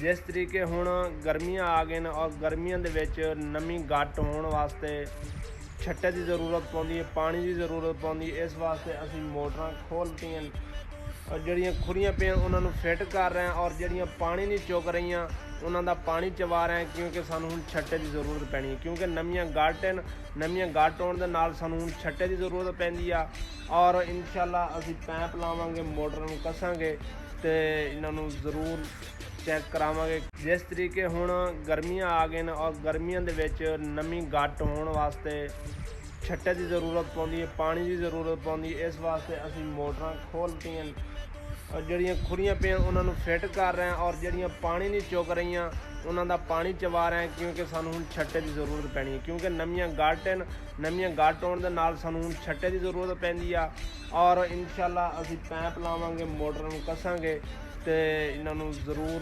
जिस तरीके हुण गर्मियां आ गए ने और गर्मियों के विच नमी घट होने वास्ते छट्टे की ज़रूरत पौंदी है, पानी की ज़रूरत पौंदी है। इस वास्ते असीं मोटरां खोलतीआं और जिहड़ियां खुलियां पियां उन्हां नूं फिट कर रहे हैं और जिहड़ियां पानी नहीं चुक रहीआं उन्हां दा पानी चवा रहे हैं, क्योंकि सानूं हुण छट्टे की ज़रूरत पैनी है। क्योंकि नमियां घट हैं, नमियां घट होने दे नाल सानूं हुण छट्टे की ज़रूरत पैंदी आ और इंशाअल्लाह असीं पैप लावांगे, मोटर नूं कसांगे ते इन्हां नूं ज़रूर चैक करावांगे। जिस तरीके हुण गर्मियां आ गए ने और गर्मियों के विच नमी घट होने वास्ते छट्टे की ज़रूरत पौंदी है, पानी की ज़रूरत पौंदी है। इस वास्ते असीं मोटरां खोलतीआं और जिहड़ियां खुलियां पियां उन्हां नूं फिट कर रहे हैं और जिहड़ियां पानी नहीं चुक रहीआं उन्हां दा पानी चवा रहे हैं, क्योंकि सानूं हुण छट्टे की ज़रूरत पैनी है। क्योंकि नमियां घट हैं, नमियां घट होने दे नाल सानूं हुण छट्टे की ज़रूरत पैंदी आ और इंशाअल्लाह असीं पैप लावांगे, मोटर नूं कसांगे ते इन्हां नूं ज़रूर